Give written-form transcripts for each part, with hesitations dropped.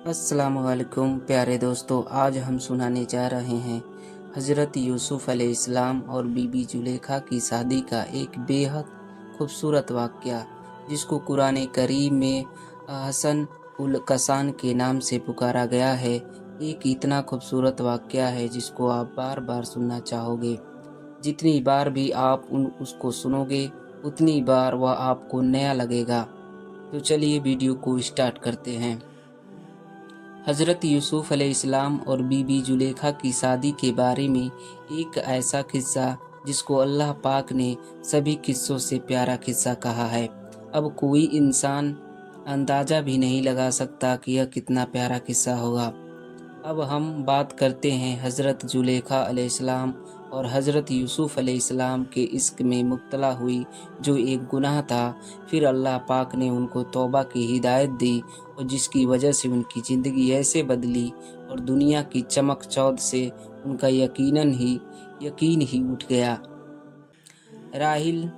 अस्सलामुअलैकुम प्यारे दोस्तों, आज हम सुनाने जा रहे हैं हज़रत यूसुफ़ अलैहिस्सलाम और बीबी जुलेखा की शादी का एक बेहद खूबसूरत वाक़या, जिसको कुरान करीम में हसन उल कसान के नाम से पुकारा गया है। एक इतना खूबसूरत वाक़या है जिसको आप बार बार सुनना चाहोगे। जितनी बार भी आप उसको सुनोगे उतनी बार वह आपको नया लगेगा। तो चलिए वीडियो को स्टार्ट करते हैं। हज़रत यूसुफ़ अलैहिस्सलाम और बीबी जुलेखा की शादी के बारे में एक ऐसा किस्सा जिसको अल्लाह पाक ने सभी किस्सों से प्यारा किस्सा कहा है। अब कोई इंसान अंदाज़ा भी नहीं लगा सकता कि यह कितना प्यारा किस्सा होगा। अब हम बात करते हैं हज़रत जुलेखा अलैहिस्सलाम और हज़रत यूसुफ़ अलैहिस्सलाम के इश्क में मुब्तला हुई, जो एक गुनाह था। फिर अल्लाह पाक ने उनको तौबा की हिदायत दी और जिसकी वजह से उनकी ज़िंदगी ऐसे बदली और दुनिया की चमक-चौध से उनका यकीन ही उठ गया। राहिल,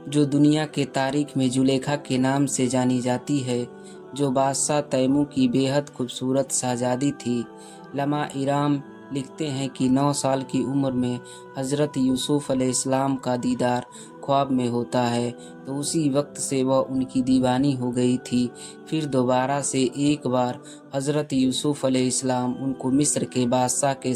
जो दुनिया के तारीख में जुलेखा के नाम से जानी जाती है, जो बादशाह तैमूर की बेहद खूबसूरत शहज़ादी थी। लमा इराम लिखते हैं कि 9 साल की उम्र में हज़रत यूसुफ़ अलैहिस्सलाम का दीदार ख्वाब में होता है, तो उसी वक्त से वह उनकी दीवानी हो गई थी। फिर दोबारा से एक बार हज़रत यूसुफ़ अलैहिस्सलाम उनको मिस्र के बादशाह के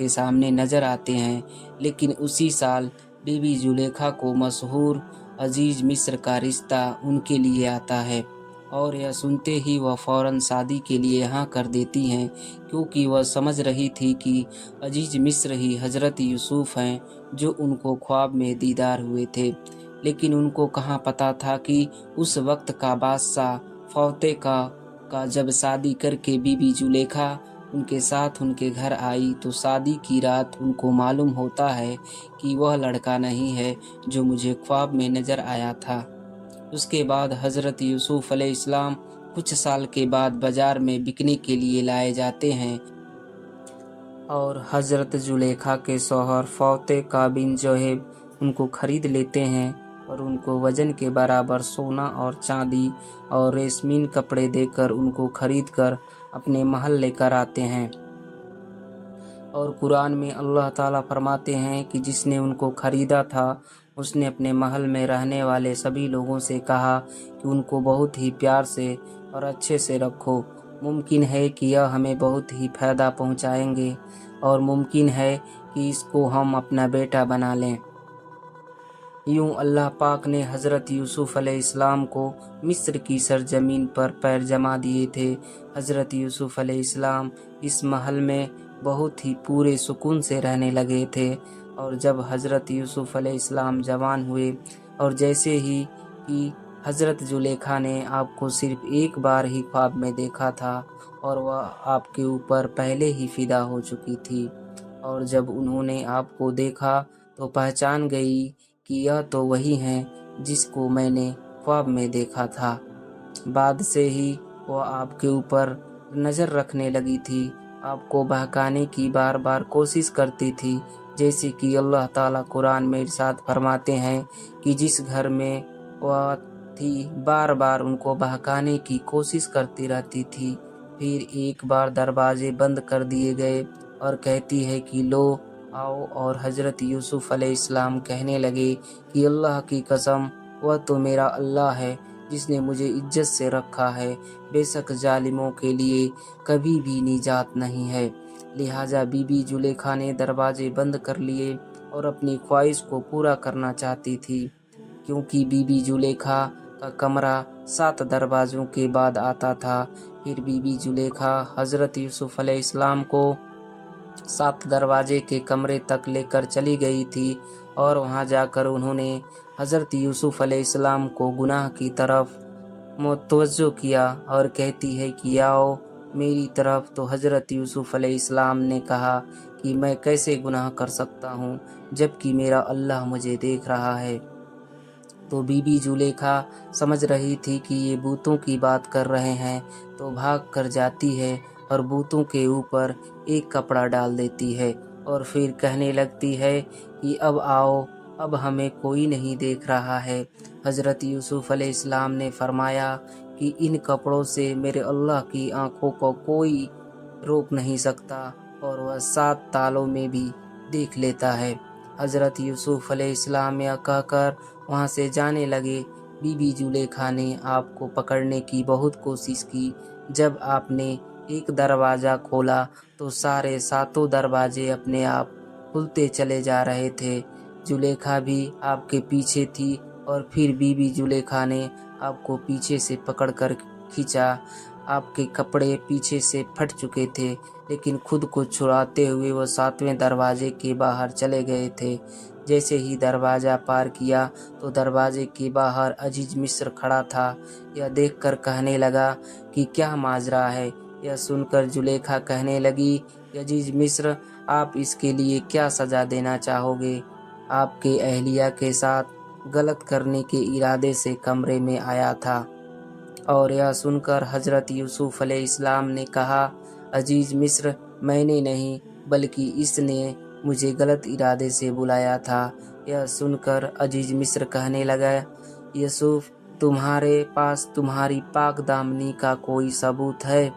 सामने नज़र आते हैं, लेकिन उसी साल बीबी जुलेखा को मशहूर अजीज़ मिस्र का रिश्ता उनके लिए आता है और यह सुनते ही वह फ़ौरन शादी के लिए हाँ कर देती हैं, क्योंकि वह समझ रही थी कि अजीज़ मिस्र ही हज़रत यूसुफ़ हैं जो उनको ख्वाब में दीदार हुए थे। लेकिन उनको कहाँ पता था कि उस वक्त का बादशाह फौते का जब शादी करके बीबी जुलेखा उनके साथ उनके घर आई, तो शादी की रात उनको मालूम होता है कि वह लड़का नहीं है जो मुझे ख्वाब में नज़र आया था। उसके बाद हज़रत यूसुफ़ अलैहिस्सलाम कुछ साल के बाद बाज़ार में बिकने के लिए लाए जाते हैं और हज़रत जुलेखा के शौहर फौते का बिन जोहेब उनको ख़रीद लेते हैं और उनको वज़न के बराबर सोना और चांदी और रेशमी कपड़े देकर उनको ख़रीद कर अपने महल लेकर आते हैं। और कुरान में अल्लाह ताला फरमाते हैं कि जिसने उनको ख़रीदा था उसने अपने महल में रहने वाले सभी लोगों से कहा कि उनको बहुत ही प्यार से और अच्छे से रखो। मुमकिन है कि यह हमें बहुत ही फ़ायदा पहुंचाएंगे और मुमकिन है कि इसको हम अपना बेटा बना लें। यूं अल्लाह पाक ने हज़रत यूसुफ़ अलैहिस्सलाम को मिस्र की सरजमीन पर पैर जमा दिए थे। हज़रत यूसुफ़ अलैहिस्सलाम इस महल में बहुत ही पूरे सुकून से रहने लगे थे। और जब हज़रत यूसुफ़ अलैहिस्सलाम जवान हुए और जैसे ही कि हज़रत जुलेखा ने आपको सिर्फ़ एक बार ही ख्वाब में देखा था और वह आपके ऊपर पहले ही फ़िदा हो चुकी थी, और जब उन्होंने आपको देखा तो पहचान गई कि यह तो वही हैं जिसको मैंने ख्वाब में देखा था। बाद से ही वह आपके ऊपर नज़र रखने लगी थी, आपको बहकाने की बार बार कोशिश करती थी, जैसे कि अल्लाह ताला कुरान में इरशाद फरमाते हैं कि जिस घर में वह थी बार बार उनको बहकाने की कोशिश करती रहती थी। फिर एक बार दरवाजे बंद कर दिए गए और कहती है कि लो आओ, और हज़रत यूसुफ़ अलैहिस्सलाम कहने लगे कि अल्लाह की कसम, वह तो मेरा अल्लाह है जिसने मुझे इज्जत से रखा है। बेशक जालिमों के लिए कभी भी निजात नहीं है। लिहाजा बीबी जुलेखा ने दरवाजे बंद कर लिए और अपनी ख्वाहिश को पूरा करना चाहती थी, क्योंकि बीबी जुलेखा का कमरा 7 दरवाज़ों के बाद आता था। फिर बीबी जुलेखा हज़रत यूसुफ़ अलैहिस्सलाम को 7 दरवाजे के कमरे तक लेकर चली गई थी और वहां जाकर उन्होंने हज़रत यूसुफ़ अलैहिस्सलाम को गुनाह की तरफ मुतवज्जो किया और कहती है कि आओ मेरी तरफ। तो हज़रत यूसुफ़ अलैहिस्सलाम ने कहा कि मैं कैसे गुनाह कर सकता हूँ जबकि मेरा अल्लाह मुझे देख रहा है। तो बीबी जुलेखा समझ रही थी कि ये भूतों की बात कर रहे हैं, तो भाग कर जाती है और भूतों के ऊपर एक कपड़ा डाल देती है और फिर कहने लगती है कि अब आओ, अब हमें कोई नहीं देख रहा है। हज़रत यूसुफ़ अलैहिस्सलाम ने फरमाया कि इन कपड़ों से मेरे अल्लाह की आंखों को कोई रोक नहीं सकता और वह 7 तालों में भी देख लेता है। हज़रत यूसुफ अलैहिस्सलाम यह कहकर वहाँ से जाने लगे। बीबी जुलेखा ने आपको पकड़ने की बहुत कोशिश की। जब आपने एक दरवाज़ा खोला तो सारे 7 दरवाजे अपने आप खुलते चले जा रहे थे। जुलेखा भी आपके पीछे थी और फिर बीबी जुलेखा ने आपको पीछे से पकड़कर खींचा। आपके कपड़े पीछे से फट चुके थे, लेकिन खुद को छुड़ाते हुए वह 7वें दरवाजे के बाहर चले गए थे। जैसे ही दरवाज़ा पार किया तो दरवाजे के बाहर अजीज मिस्र खड़ा था। यह देखकर कहने लगा कि क्या माजरा है। यह सुनकर जुलेखा कहने लगी, अजीज मिस्र, आप इसके लिए क्या सज़ा देना चाहोगे? आपके अहलिया के साथ गलत करने के इरादे से कमरे में आया था। और यह सुनकर हज़रत यूसुफ अलैहिस्सलाम ने कहा, अजीज मिस्र, मैंने नहीं बल्कि इसने मुझे गलत इरादे से बुलाया था। यह सुनकर अजीज मिस्र कहने लगा, यूसुफ, तुम्हारे पास तुम्हारी पाक दामनी का कोई सबूत है?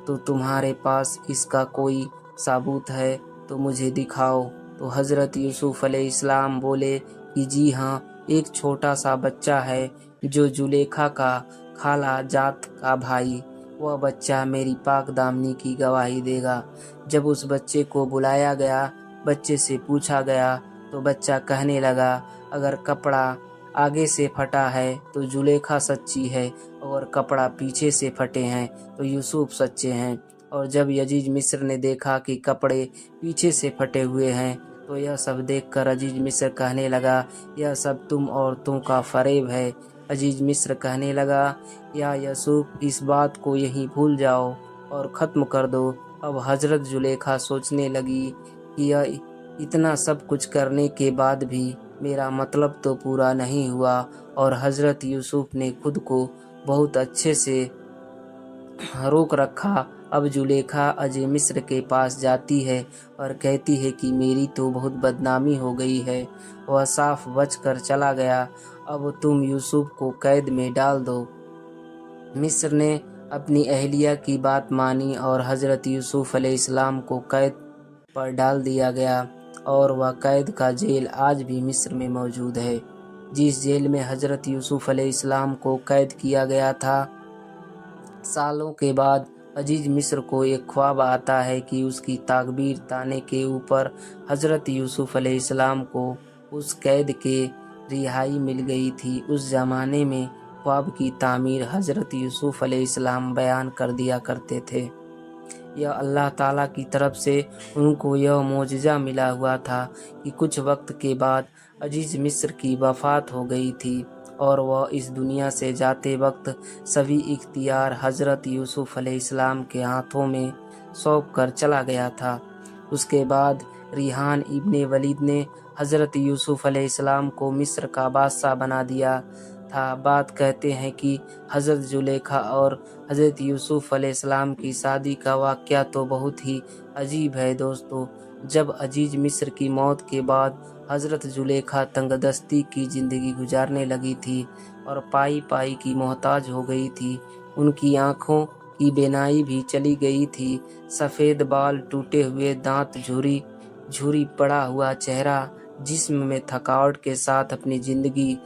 तो तुम्हारे पास इसका कोई सबूत है तो मुझे दिखाओ। तो हज़रत यूसुफ अलैहिस्सलाम बोले कि जी हाँ, एक छोटा सा बच्चा है जो जुलेखा का खाला जात का भाई। वह बच्चा मेरी पाक दामनी की गवाही देगा। जब उस बच्चे को बुलाया गया, बच्चे से पूछा गया तो बच्चा कहने लगा, अगर कपड़ा आगे से फटा है तो जुलेखा सच्ची है और कपड़ा पीछे से फटे हैं तो यूसुफ सच्चे हैं। और जब अजीज मिस्र ने देखा कि कपड़े पीछे से फटे हुए हैं तो यह सब देखकर अजीज मिस्र कहने लगा, यह सब तुम औरतों का फरेब है। अजीज मिस्र कहने लगा, या यूसुफ, इस बात को यहीं भूल जाओ और ख़त्म कर दो। अब हज़रत जुलेखा सोचने लगी कि यह इतना सब कुछ करने के बाद भी मेरा मतलब तो पूरा नहीं हुआ। और हज़रत यूसुफ ने खुद को बहुत अच्छे से रोक रखा। अब जुलेखा अजय मिस्र के पास जाती है और कहती है कि मेरी तो बहुत बदनामी हो गई है। वह साफ बच कर चला गया। अब तुम यूसुफ को कैद में डाल दो। मिस्र ने अपनी अहलिया की बात मानी और हज़रत यूसुफ अलैहिस्सलाम को कैद पर डाल दिया गया। और वह कैद का जेल आज भी मिस्र में मौजूद है। जिस जेल में हज़रत यूसुफ अलैहिस्सलाम को कैद किया गया था, सालों के बाद अजीज मिस्र को एक ख्वाब आता है कि उसकी ताकबीर ताने के ऊपर हज़रत यूसुफ अलैहिस्सलाम को उस कैद के रिहाई मिल गई थी। उस ज़माने में ख्वाब की तामीर हज़रत यूसुफ अलैहिस्सलाम बयान कर दिया करते थे। यह अल्लाह ताला की तरफ से उनको यह मोजज़ा मिला हुआ था कि कुछ वक्त के बाद अजीज मिस्र की वफ़ात हो गई थी और वह इस दुनिया से जाते वक्त सभी इख्तियार हज़रत यूसुफ अलैहिस्सलाम के हाथों में सौंप कर चला गया था। उसके बाद रिहान इब्ने वलीद ने हज़रत यूसुफ अलैहिस्सलाम को मिस्र का बादशाह बना दिया था। बात कहते हैं कि हज़रत जुलेखा और हज़रत यूसुफ अलैहिस्सलाम की शादी का वाक़या तो बहुत ही अजीब है दोस्तों। जब अजीज मिस्र की मौत के बाद हज़रत जुलेखा तंगदस्ती की ज़िंदगी गुजारने लगी थी और पाई पाई की मोहताज हो गई थी। उनकी आँखों की बेनाई भी चली गई थी। सफ़ेद बाल, टूटे हुए दांत, झुरी झुरी पड़ा हुआ चेहरा, जिस्म में थकावट के साथ अपनी ज़िंदगी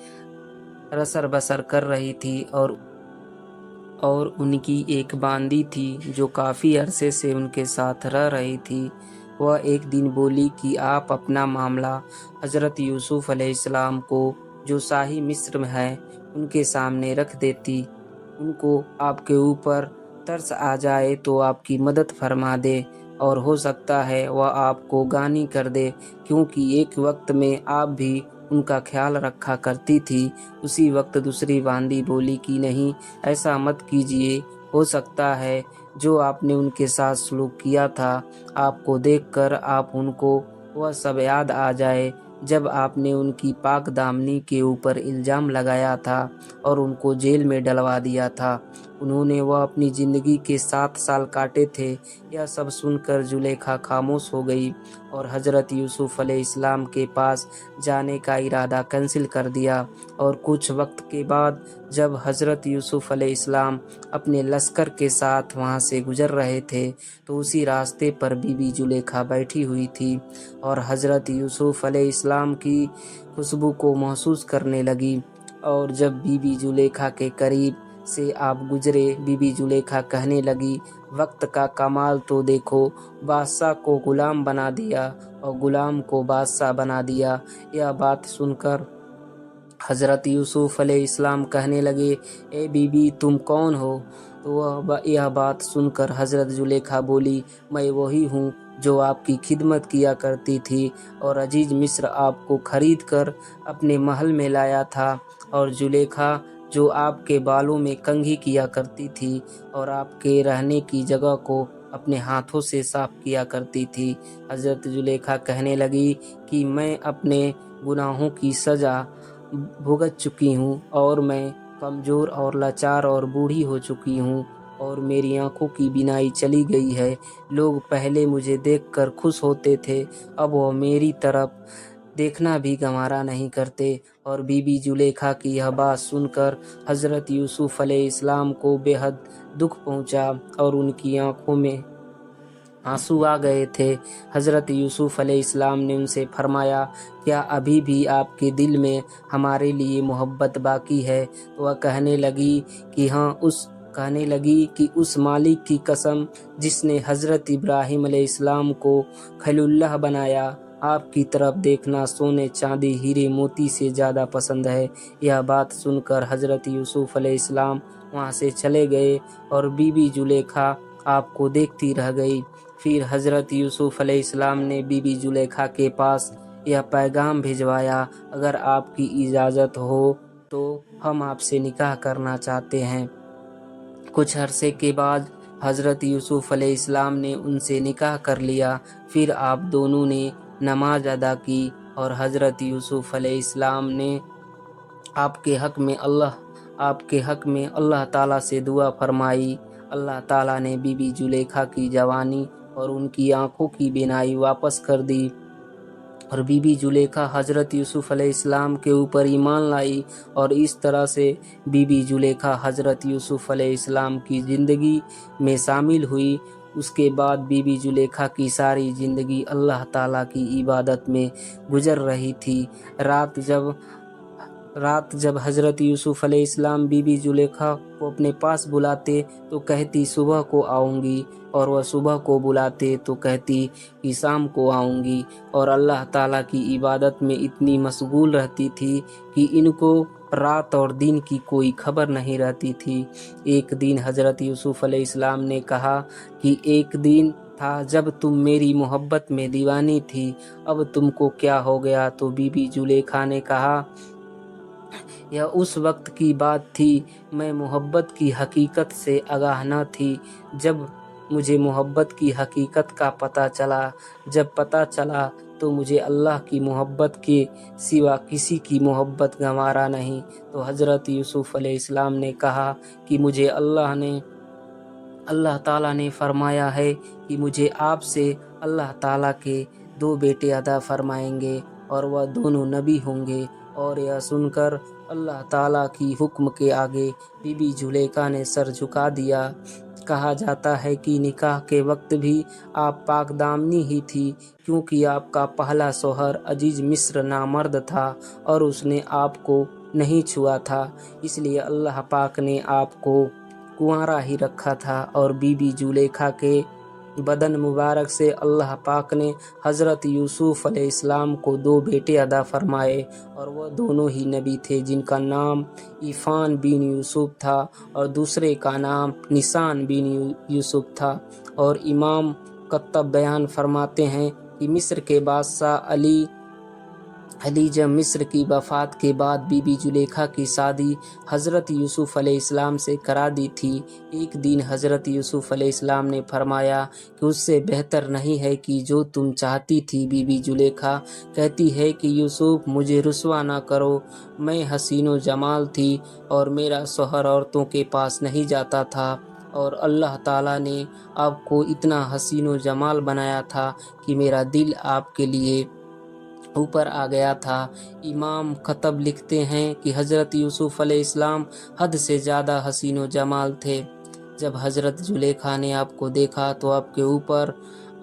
रसर बसर कर रही थी। और उनकी एक बांदी थी जो काफ़ी अरसे से उनके साथ रह रही थी। वह एक दिन बोली कि आप अपना मामला हज़रत यूसुफ अलैहिस्सलाम को, जो शाही मिस्र में है, उनके सामने रख देती। उनको आपके ऊपर तरस आ जाए तो आपकी मदद फरमा दे और हो सकता है वह आपको गानी कर दे, क्योंकि एक वक्त में आप भी उनका ख्याल रखा करती थी। उसी वक्त दूसरी बांदी बोली कि नहीं, ऐसा मत कीजिए। हो सकता है जो आपने उनके साथ सलूक किया था, आपको देखकर आप उनको वह सब याद आ जाए जब आपने उनकी पाक दामनी के ऊपर इल्ज़ाम लगाया था और उनको जेल में डलवा दिया था। उन्होंने वह अपनी ज़िंदगी के 7 साल काटे थे। यह सब सुनकर जुलेखा खामोश हो गई और हज़रत यूसुफ अलैहिस्सलाम के पास जाने का इरादा कैंसिल कर दिया। और कुछ वक्त के बाद जब हज़रत यूसुफ अलैहिस्सलाम अपने लश्कर के साथ वहाँ से गुजर रहे थे, तो उसी रास्ते पर बीबी जुलेखा बैठी हुई थी और हज़रत यूसुफ अलैहिस्सलाम की खुशबू को महसूस करने लगी। और जब बीबी जुलेखा के करीब से आप गुजरे, बीबी जुलेखा कहने लगी, वक्त का कमाल तो देखो, बादशाह को गुलाम बना दिया और गुलाम को बादशाह बना दिया। यह बात सुनकर हज़रत यूसुफ अलैहिस्सलाम कहने लगे, ए बीबी तुम कौन हो? तो यह बात सुनकर हज़रत जुलेखा बोली, मैं वही हूँ जो आपकी खिदमत किया करती थी और अजीज़ मिस्र आपको खरीद कर अपने महल में लाया था, और जुलेखा जो आपके बालों में कंघी किया करती थी और आपके रहने की जगह को अपने हाथों से साफ किया करती थी। हज़रत जुलेखा कहने लगी कि मैं अपने गुनाहों की सज़ा भुगत चुकी हूँ और मैं कमज़ोर और लाचार और बूढ़ी हो चुकी हूँ और मेरी आंखों की बीनाई चली गई है। लोग पहले मुझे देखकर खुश होते थे, अब वो मेरी तरफ देखना भी गंवारा नहीं करते। और बीबी जुलेखा की यह बात सुनकर हज़रत यूसुफ अलैहिस्सलाम को बेहद दुख पहुँचा और उनकी आंखों में आंसू आ गए थे। हज़रत यूसुफ अलैहिस्सलाम ने उनसे फरमाया, क्या अभी भी आपके दिल में हमारे लिए मोहब्बत बाकी है? तो वह कहने लगी कि उस मालिक की कसम जिसने हज़रत इब्राहीम अलैहिस्सलाम को खलीलुल्लाह बनाया, आपकी तरफ देखना सोने चांदी हीरे मोती से ज़्यादा पसंद है। यह बात सुनकर हज़रत यूसुफ अलैहिस्सलाम वहाँ से चले गए और बीबी जुलेखा आपको देखती रह गई। फिर हज़रत यूसुफ अलैहिस्सलाम ने बीबी जुलेखा के पास यह पैगाम भिजवाया, अगर आपकी इजाज़त हो तो हम आपसे निकाह करना चाहते हैं। कुछ अरसे के बाद हज़रत यूसुफ अलैहिस्सलाम ने उनसे निकाह कर लिया। फिर आप दोनों ने नमाज अदा की और हज़रत यूसुफ अलैहिस्सलाम ने आपके हक़ में अल्लाह ताला से दुआ फरमाई। अल्लाह ताला ने बीबी जुलेखा की जवानी और उनकी आंखों की बीनाई वापस कर दी और बीबी जुलेखा हज़रत यूसुफ अलैहिस्सलाम के ऊपर ईमान लाई और इस तरह से बीबी जुलेखा हज़रत यूसुफ अलैहिस्सलाम की ज़िंदगी में शामिल हुई। उसके बाद बीबी जुलेखा की सारी ज़िंदगी अल्लाह ताला की इबादत में गुजर रही थी। रात जब हज़रत यूसुफ अलैहिस्सलाम बीबी जुलेखा को अपने पास बुलाते तो कहती सुबह को आऊँगी, और वह सुबह को बुलाते तो कहती कि शाम को आऊँगी, और अल्लाह ताला की इबादत में इतनी मशगूल रहती थी कि इनको रात और दिन की कोई खबर नहीं रहती थी। एक दिन हज़रत यूसुफ अलैहिस्सलाम ने कहा कि एक दिन था जब तुम मेरी मोहब्बत में दीवानी थी, अब तुमको क्या हो गया? तो बीबी जुलेखा ने कहा, यह उस वक्त की बात थी, मैं मोहब्बत की हकीकत से आगाह न थी। जब मुझे मोहब्बत की हकीकत का जब पता चला तो मुझे अल्लाह की मोहब्बत के सिवा किसी की मोहब्बत गंवारा नहीं। तो हज़रत यूसुफ अलैहिस्सलाम ने कहा कि मुझे अल्लाह ताला ने फरमाया है कि मुझे आपसे अल्लाह ताला के 2 बेटे अता फरमाएंगे और वह दोनों नबी होंगे। और यह सुनकर अल्लाह ताला की हुक्म के आगे बीबी जुलेखा ने सर झुका दिया। कहा जाता है कि निकाह के वक्त भी आप पाकदामनी ही थी, क्योंकि आपका पहला शौहर अजीज़ मिस्र नामर्द था और उसने आपको नहीं छुआ था, इसलिए अल्लाह पाक ने आपको कुंवारा ही रखा था। और बीबी जुलेखा के बदन मुबारक से अल्लाह पाक ने हज़रत यूसुफ अलैहिस्सलाम को 2 बेटे अदा फरमाए, और वह दोनों ही नबी थे जिनका नाम इफ़ान बिन यूसुफ था और दूसरे का नाम निशान बिन यूसुफ था। और इमाम कत्तब बयान फरमाते हैं कि मिस्र के बादशाह खदीजा मिस्र की वफ़ात के बाद बीबी जुलेखा की शादी हज़रत यूसुफ़ अलैहिस्सलाम से करा दी थी। एक दिन हज़रत यूसुफ़ अलैहिस्सलाम ने फरमाया कि उससे बेहतर नहीं है कि जो तुम चाहती थी। बीबी जुलेखा कहती है कि यूसुफ़ मुझे रुसवा ना करो, मैं हसीनो जमाल थी और मेरा शौहर औरतों के पास नहीं जाता था और अल्लाह ताला ने आपको इतना हसीनो जमाल बनाया था कि मेरा दिल आपके लिए ऊपर आ गया था। इमाम खतब लिखते हैं कि हज़रत यूसुफ़ अलैहिस्सलाम हद से ज़्यादा हसीनो जमाल थे। जब हज़रत जुलेखा ने आपको देखा तो आपके ऊपर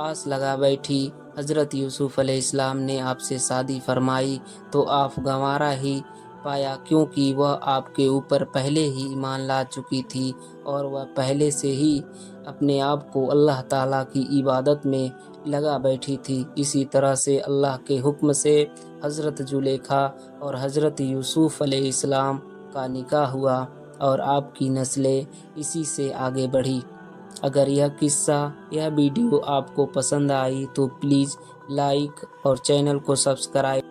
आस लगा बैठी। हज़रत यूसुफ़ अलैहिस्सलाम ने आपसे शादी फरमाई तो आप गंवारा ही पाया, क्योंकि वह आपके ऊपर पहले ही ईमान ला चुकी थी और वह पहले से ही अपने आप को अल्लाह ताला की इबादत में लगा बैठी थी। इसी तरह से अल्लाह के हुक्म से हज़रत जुलेखा और हज़रत यूसुफ़ अलैहिस्सलाम का निकाह हुआ और आपकी नस्लें इसी से आगे बढ़ी। अगर यह किस्सा, यह वीडियो आपको पसंद आई तो प्लीज़ लाइक और चैनल को सब्सक्राइब